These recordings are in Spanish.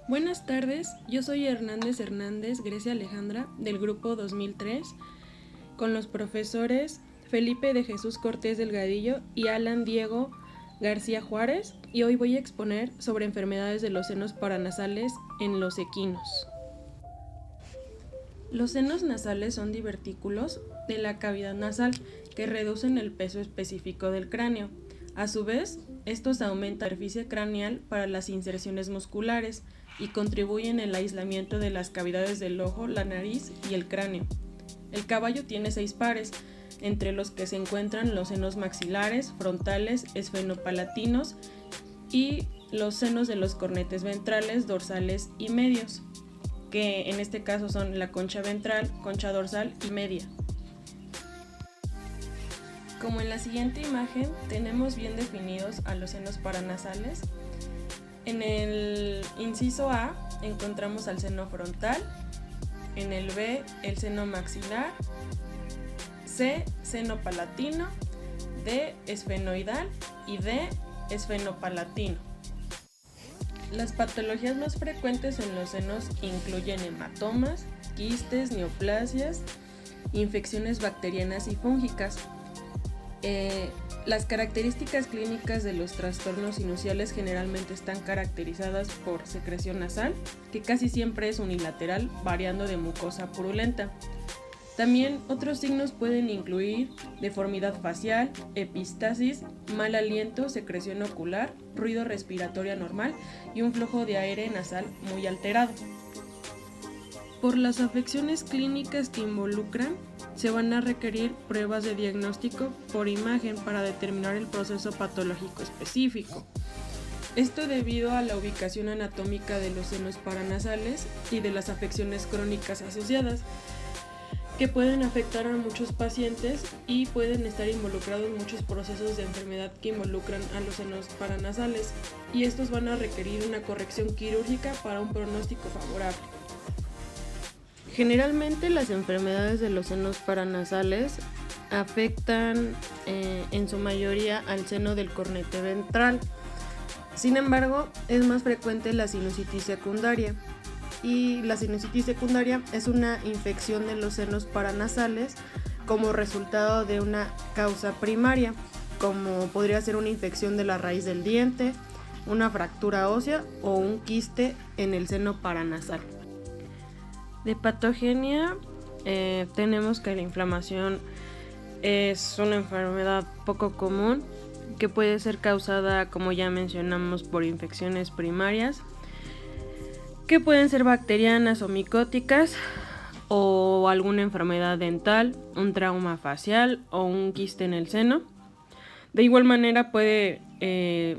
Buenas tardes, yo soy Hernández Grecia Alejandra del grupo 2003 con los profesores Felipe de Jesús Cortés Delgadillo y Alan Diego García Juárez, y hoy voy a exponer sobre enfermedades de los senos paranasales en los equinos. Los senos nasales son divertículos de la cavidad nasal que reducen el peso específico del cráneo. A su vez, estos aumentan la superficie craneal para las inserciones musculares y contribuyen al aislamiento de las cavidades del ojo, la nariz y el cráneo. El caballo tiene 6 pares, entre los que se encuentran los senos maxilares, frontales, esfenopalatinos y los senos de los cornetes ventrales, dorsales y medios, que en este caso son la concha ventral, concha dorsal y media. Como en la siguiente imagen tenemos bien definidos a los senos paranasales. En el inciso A encontramos al seno frontal, en el B el seno maxilar, C seno palatino, D esfenoidal y D esfenopalatino. Las patologías más frecuentes en los senos incluyen hematomas, quistes, neoplasias, infecciones bacterianas y fúngicas. Las características clínicas de los trastornos sinusiales generalmente están caracterizadas por secreción nasal, que casi siempre es unilateral, variando de mucosa purulenta. También otros signos pueden incluir deformidad facial, epistasis, mal aliento, secreción ocular, ruido respiratorio anormal y un flujo de aire nasal muy alterado. Por las afecciones clínicas que involucran, se van a requerir pruebas de diagnóstico por imagen para determinar el proceso patológico específico. Esto debido a la ubicación anatómica de los senos paranasales y de las afecciones crónicas asociadas, que pueden afectar a muchos pacientes y pueden estar involucrados en muchos procesos de enfermedad que involucran a los senos paranasales, y estos van a requerir una corrección quirúrgica para un pronóstico favorable. Generalmente las enfermedades de los senos paranasales afectan en su mayoría al seno del cornete ventral. Sin embargo, es más frecuente la sinusitis secundaria. Y la sinusitis secundaria es una infección de los senos paranasales como resultado de una causa primaria, como podría ser una infección de la raíz del diente, una fractura ósea o un quiste en el seno paranasal. De patogenia, tenemos que la inflamación es una enfermedad poco común que puede ser causada, como ya mencionamos, por infecciones primarias, que pueden ser bacterianas o micóticas, o alguna enfermedad dental, un trauma facial o un quiste en el seno. De igual manera puede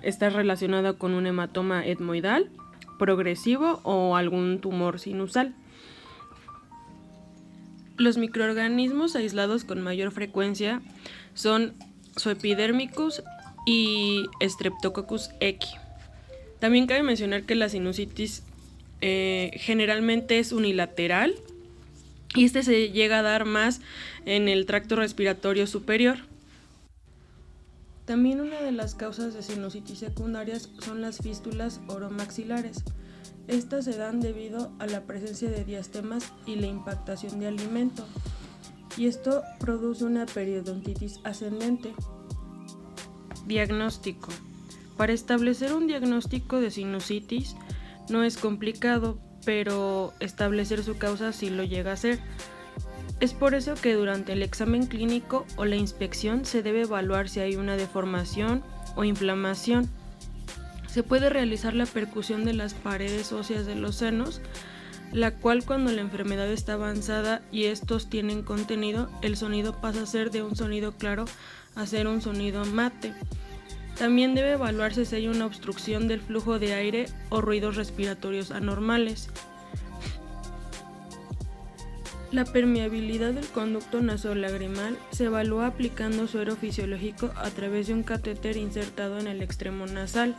estar relacionado con un hematoma etmoidal progresivo o algún tumor sinusal. Los microorganismos aislados con mayor frecuencia son Zoepidermicus y Streptococcus equi. También cabe mencionar que la sinusitis generalmente es unilateral y este se llega a dar más en el tracto respiratorio superior. También una de las causas de sinusitis secundarias son las fístulas oromaxilares. Estas se dan debido a la presencia de diastemas y la impactación de alimento, y esto produce una periodontitis ascendente. Diagnóstico. Para establecer un diagnóstico de sinusitis no es complicado, pero establecer su causa sí lo llega a ser. Es por eso que durante el examen clínico o la inspección se debe evaluar si hay una deformación o inflamación. Se puede realizar la percusión de las paredes óseas de los senos, la cual cuando la enfermedad está avanzada y estos tienen contenido, el sonido pasa a ser de un sonido claro a ser un sonido mate. También debe evaluarse si hay una obstrucción del flujo de aire o ruidos respiratorios anormales. La permeabilidad del conducto nasolagrimal se evalúa aplicando suero fisiológico a través de un catéter insertado en el extremo nasal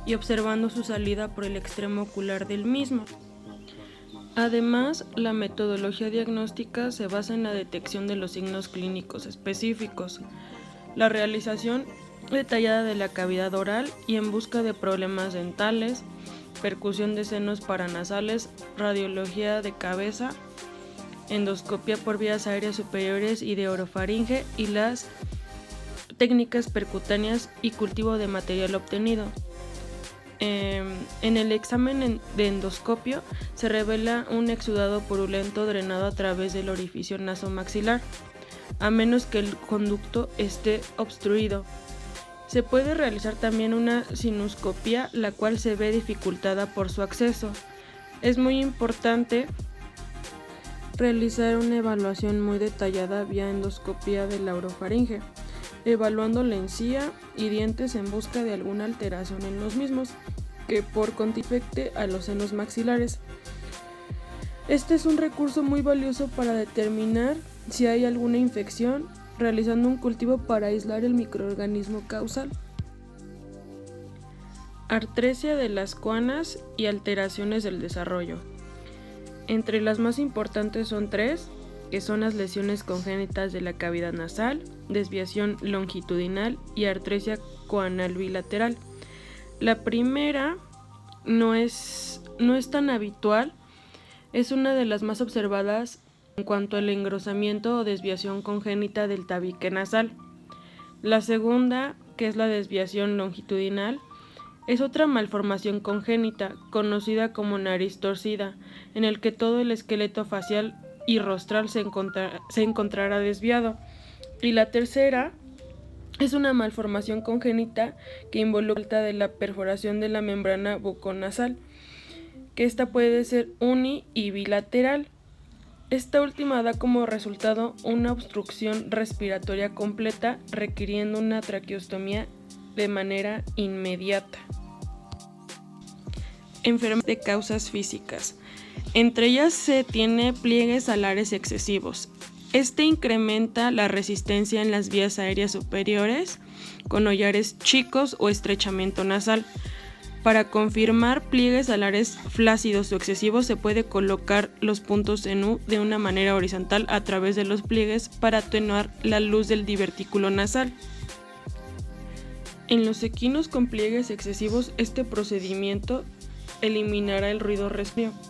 y observando su salida por el extremo ocular del mismo. Además, la metodología diagnóstica se basa en la detección de los signos clínicos específicos, la realización detallada de la cavidad oral y en busca de problemas dentales, percusión de senos paranasales, radiología de cabeza, endoscopia por vías aéreas superiores y de orofaringe y las técnicas percutáneas y cultivo de material obtenido. En el examen de endoscopio se revela un exudado purulento drenado a través del orificio nasomaxilar, a menos que el conducto esté obstruido. Se puede realizar también una sinuscopia, la cual se ve dificultada por su acceso. Es muy importante realizar una evaluación muy detallada vía endoscopia de la orofaringe, evaluando la encía y dientes en busca de alguna alteración en los mismos, que por afecte a los senos maxilares. Este es un recurso muy valioso para determinar si hay alguna infección, realizando un cultivo para aislar el microorganismo causal. Artresia de las coanas y alteraciones del desarrollo. Entre las más importantes son 3, que son las lesiones congénitas de la cavidad nasal, desviación longitudinal y artresia coanal bilateral. La primera no es tan habitual, es una de las más observadas en cuanto al engrosamiento o desviación congénita del tabique nasal. La segunda, que es la desviación longitudinal, es otra malformación congénita, conocida como nariz torcida, en el que todo el esqueleto facial y rostral se encontrará desviado. Y la tercera es una malformación congénita que involucra la falta de la perforación de la membrana buconasal, que esta puede ser uni y bilateral. Esta última da como resultado una obstrucción respiratoria completa, requiriendo una traqueostomía de manera inmediata. Enfermedades de causas físicas. Entre ellas se tiene pliegues alares excesivos. Este incrementa la resistencia en las vías aéreas superiores con hollares chicos o estrechamiento nasal. Para confirmar pliegues alares flácidos o excesivos se puede colocar los puntos en U de una manera horizontal a través de los pliegues para atenuar la luz del divertículo nasal. En los equinos con pliegues excesivos, este procedimiento eliminará el ruido respiratorio.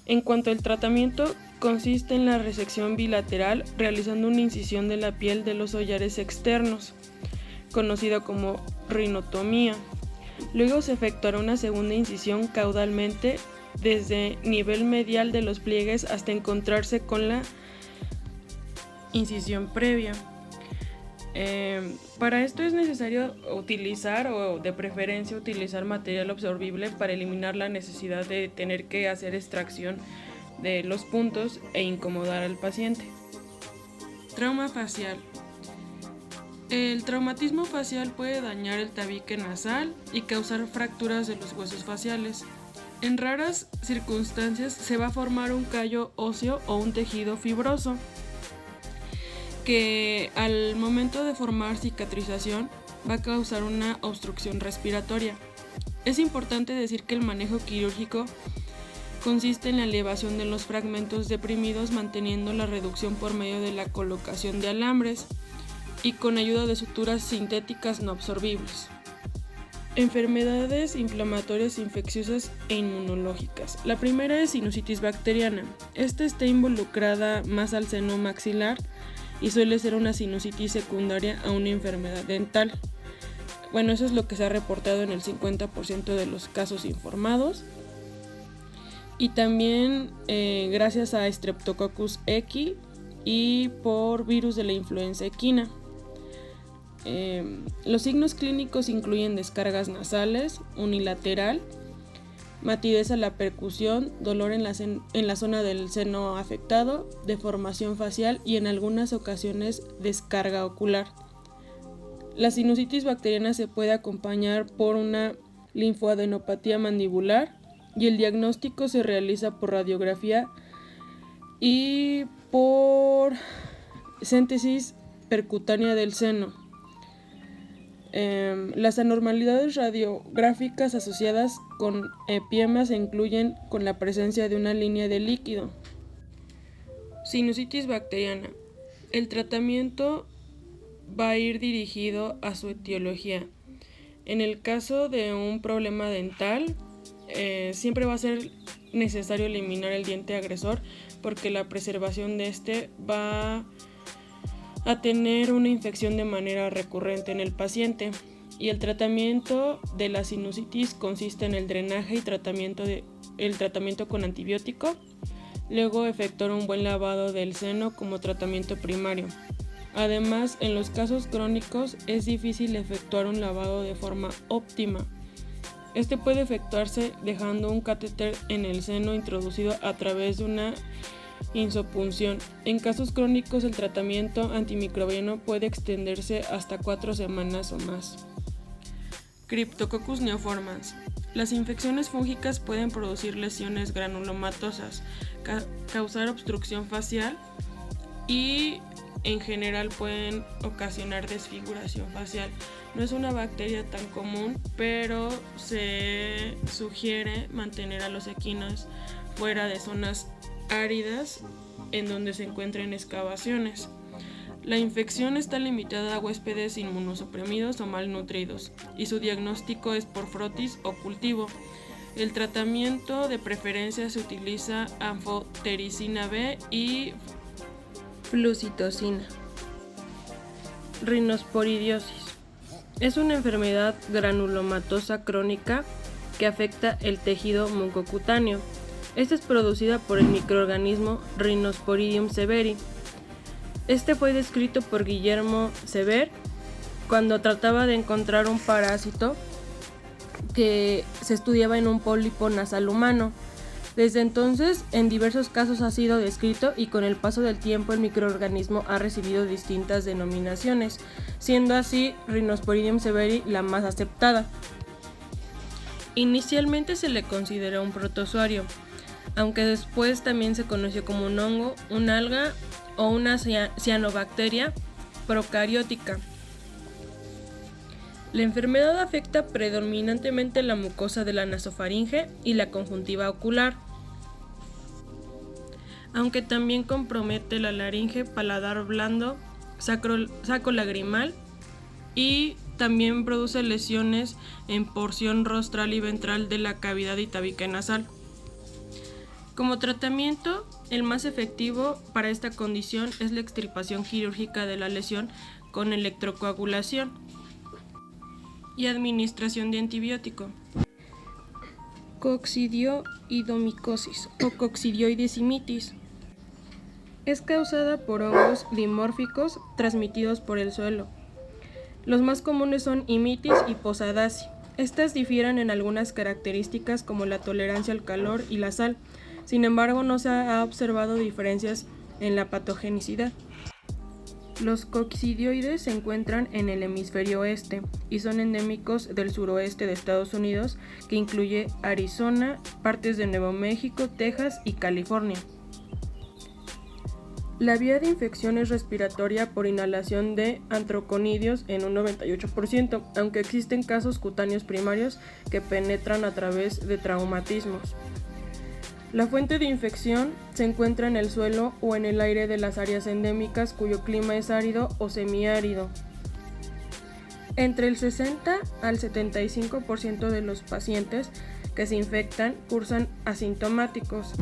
En cuanto al tratamiento, consiste en la resección bilateral realizando una incisión de la piel de los hollares externos, conocida como rinotomía. Luego se efectuará una segunda incisión caudalmente desde nivel medial de los pliegues hasta encontrarse con la incisión previa. Para esto es necesario utilizar, o de preferencia utilizar, material absorbible para eliminar la necesidad de tener que hacer extracción de los puntos e incomodar al paciente. Trauma facial. El traumatismo facial puede dañar el tabique nasal y causar fracturas de los huesos faciales. En raras circunstancias se va a formar un callo óseo o un tejido fibroso que al momento de formar cicatrización va a causar una obstrucción respiratoria. Es importante decir que el manejo quirúrgico consiste en la elevación de los fragmentos deprimidos manteniendo la reducción por medio de la colocación de alambres y con ayuda de suturas sintéticas no absorbibles. Enfermedades inflamatorias, infecciosas e inmunológicas. La primera es sinusitis bacteriana. Esta está involucrada más al seno maxilar y suele ser una sinusitis secundaria a una enfermedad dental. Bueno, eso es lo que se ha reportado en el 50% de los casos informados. Y también gracias a Streptococcus equi y por virus de la influenza equina. Los signos clínicos incluyen descargas nasales, unilateral, matidez a la percusión, dolor en la zona del seno afectado, deformación facial y en algunas ocasiones descarga ocular. La sinusitis bacteriana se puede acompañar por una linfoadenopatía mandibular y el diagnóstico se realiza por radiografía y por síntesis percutánea del seno. Las anormalidades radiográficas asociadas con epiema se incluyen con la presencia de una línea de líquido. Sinusitis bacteriana. El tratamiento va a ir dirigido a su etiología. En el caso de un problema dental, siempre va a ser necesario eliminar el diente agresor porque la preservación de este va a tener una infección de manera recurrente en el paciente. Y el tratamiento de la sinusitis consiste en el drenaje y el tratamiento con antibiótico, luego efectuar un buen lavado del seno como tratamiento primario. Además, en los casos crónicos es difícil efectuar un lavado de forma óptima. Este puede efectuarse dejando un catéter en el seno introducido a través de una insopunción. En casos crónicos, el tratamiento antimicrobiano puede extenderse hasta 4 semanas o más. Cryptococcus neoformans. Las infecciones fúngicas pueden producir lesiones granulomatosas, causar obstrucción facial y en general pueden ocasionar desfiguración facial. No es una bacteria tan común, pero se sugiere mantener a los equinos fuera de zonas áridas en donde se encuentren excavaciones. La infección está limitada a huéspedes inmunosuprimidos o malnutridos y su diagnóstico es por frotis o cultivo. El tratamiento de preferencia se utiliza anfotericina B y flucitocina. Rhinosporidiosis. Es una enfermedad granulomatosa crónica que afecta el tejido mucocutáneo. Esta es producida por el microorganismo Rhinosporidium severi. Este fue descrito por Guillermo Sever cuando trataba de encontrar un parásito que se estudiaba en un pólipo nasal humano. Desde entonces, en diversos casos ha sido descrito y con el paso del tiempo el microorganismo ha recibido distintas denominaciones, siendo así Rhinosporidium severi la más aceptada. Inicialmente se le consideró un protozoario, aunque después también se conoció como un hongo, un alga o una cianobacteria procariótica. La enfermedad afecta predominantemente la mucosa de la nasofaringe y la conjuntiva ocular, aunque también compromete la laringe, paladar blando, saco lagrimal y también produce lesiones en porción rostral y ventral de la cavidad y tabique nasal. Como tratamiento, el más efectivo para esta condición es la extirpación quirúrgica de la lesión con electrocoagulación y administración de antibiótico. Coccidioidomicosis o coccidioidesimitis es causada por hongos dimórficos transmitidos por el suelo. Los más comunes son Imitis y Posadaceae. Estas difieren en algunas características como la tolerancia al calor y la sal. Sin embargo, no se ha observado diferencias en la patogenicidad. Los coccidioides se encuentran en el hemisferio oeste y son endémicos del suroeste de Estados Unidos, que incluye Arizona, partes de Nuevo México, Texas y California. La vía de infección es respiratoria por inhalación de antraconidios en un 98%, aunque existen casos cutáneos primarios que penetran a través de traumatismos. La fuente de infección se encuentra en el suelo o en el aire de las áreas endémicas cuyo clima es árido o semiárido. Entre el 60 al 75% de los pacientes que se infectan cursan asintomáticos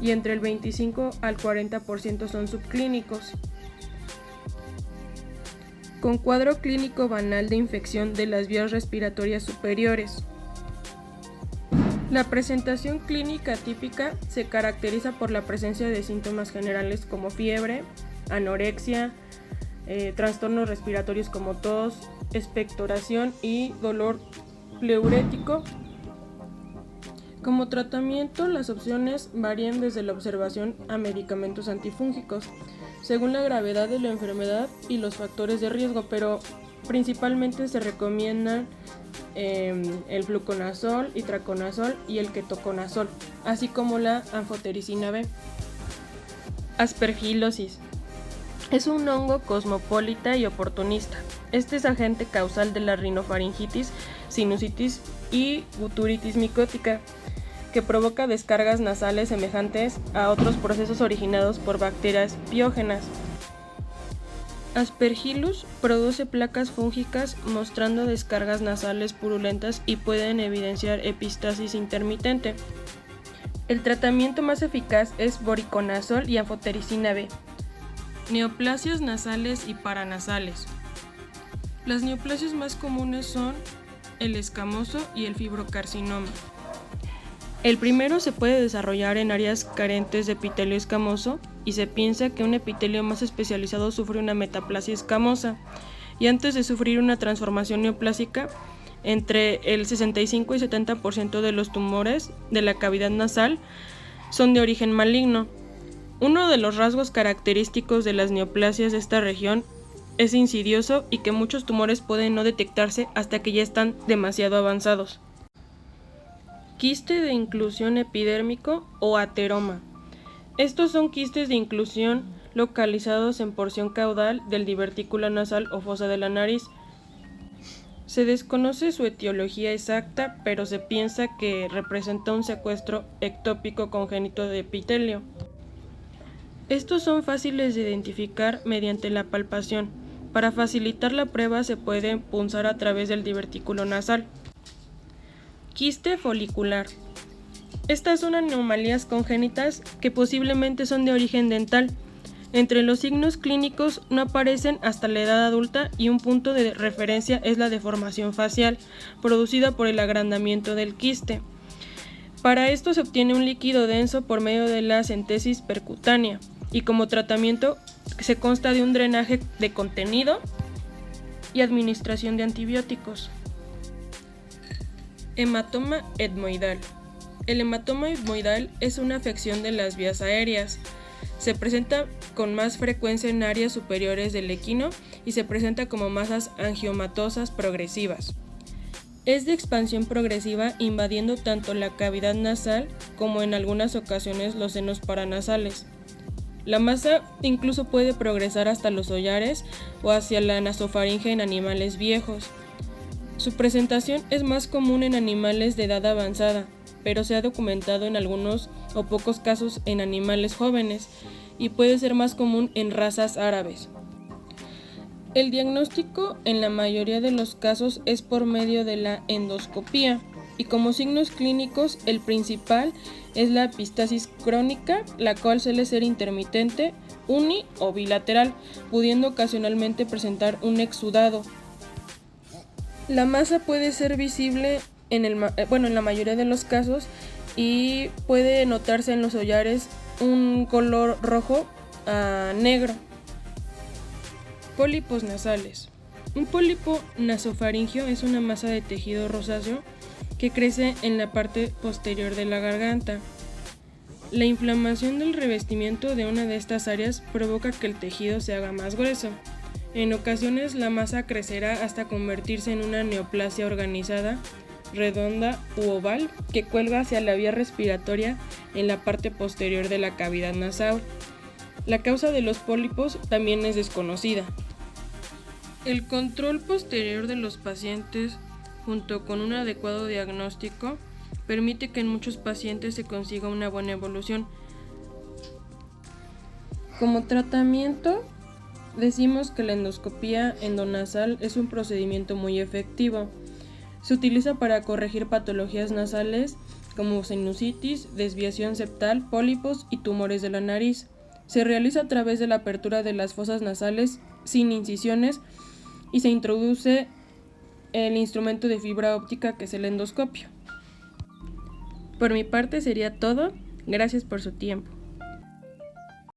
y entre el 25 al 40% son subclínicos, con cuadro clínico banal de infección de las vías respiratorias superiores. La presentación clínica típica se caracteriza por la presencia de síntomas generales como fiebre, anorexia, trastornos respiratorios como tos, expectoración y dolor pleurético. Como tratamiento, las opciones varían desde la observación a medicamentos antifúngicos, según la gravedad de la enfermedad y los factores de riesgo, pero principalmente se recomiendan el fluconazol, itraconazol y el ketoconazol, así como la anfotericina B. Aspergilosis. Es un hongo cosmopolita y oportunista. Este es agente causal de la rinofaringitis, sinusitis y guturitis micótica, que provoca descargas nasales semejantes a otros procesos originados por bacterias piógenas. Aspergillus produce placas fúngicas mostrando descargas nasales purulentas y pueden evidenciar epistasis intermitente. El tratamiento más eficaz es voriconazol y anfotericina B. Neoplasias nasales y paranasales. Las neoplasias más comunes son el escamoso y el fibrocarcinoma. El primero se puede desarrollar en áreas carentes de epitelio escamoso y se piensa que un epitelio más especializado sufre una metaplasia escamosa y antes de sufrir una transformación neoplásica, entre el 65 y 70% de los tumores de la cavidad nasal son de origen maligno. Uno de los rasgos característicos de las neoplasias de esta región es insidioso y que muchos tumores pueden no detectarse hasta que ya están demasiado avanzados. Quiste de inclusión epidérmico o ateroma. Estos son quistes de inclusión localizados en porción caudal del divertículo nasal o fosa de la nariz. Se desconoce su etiología exacta, pero se piensa que representa un secuestro ectópico congénito de epitelio. Estos son fáciles de identificar mediante la palpación. Para facilitar la prueba se puede punzar a través del divertículo nasal. Quiste folicular. Estas son anomalías congénitas que posiblemente son de origen dental. Entre los signos clínicos no aparecen hasta la edad adulta y un punto de referencia es la deformación facial, producida por el agrandamiento del quiste. Para esto se obtiene un líquido denso por medio de la centesis percutánea y como tratamiento se consta de un drenaje de contenido y administración de antibióticos. Hematoma etmoidal. El hematoma etmoidal es una afección de las vías aéreas. Se presenta con más frecuencia en áreas superiores del equino y se presenta como masas angiomatosas progresivas. Es de expansión progresiva invadiendo tanto la cavidad nasal como en algunas ocasiones los senos paranasales. La masa incluso puede progresar hasta los hollares o hacia la nasofaringe en animales viejos. Su presentación es más común en animales de edad avanzada, pero se ha documentado en algunos o pocos casos en animales jóvenes y puede ser más común en razas árabes. El diagnóstico en la mayoría de los casos es por medio de la endoscopía y como signos clínicos el principal es la epistasis crónica, la cual suele ser intermitente, uni o bilateral, pudiendo ocasionalmente presentar un exudado. La masa puede ser visible en la mayoría de los casos y puede notarse en los hollares un color rojo a negro. Pólipos nasales. Un pólipo nasofaringio es una masa de tejido rosáceo que crece en la parte posterior de la garganta. La inflamación del revestimiento de una de estas áreas provoca que el tejido se haga más grueso. En ocasiones la masa crecerá hasta convertirse en una neoplasia organizada, redonda u oval que cuelga hacia la vía respiratoria en la parte posterior de la cavidad nasal. La causa de los pólipos también es desconocida. El control posterior de los pacientes, junto con un adecuado diagnóstico, permite que en muchos pacientes se consiga una buena evolución. Como tratamiento, decimos que la endoscopía endonasal es un procedimiento muy efectivo. Se utiliza para corregir patologías nasales como sinusitis, desviación septal, pólipos y tumores de la nariz. Se realiza a través de la apertura de las fosas nasales sin incisiones y se introduce el instrumento de fibra óptica que es el endoscopio. Por mi parte sería todo. Gracias por su tiempo.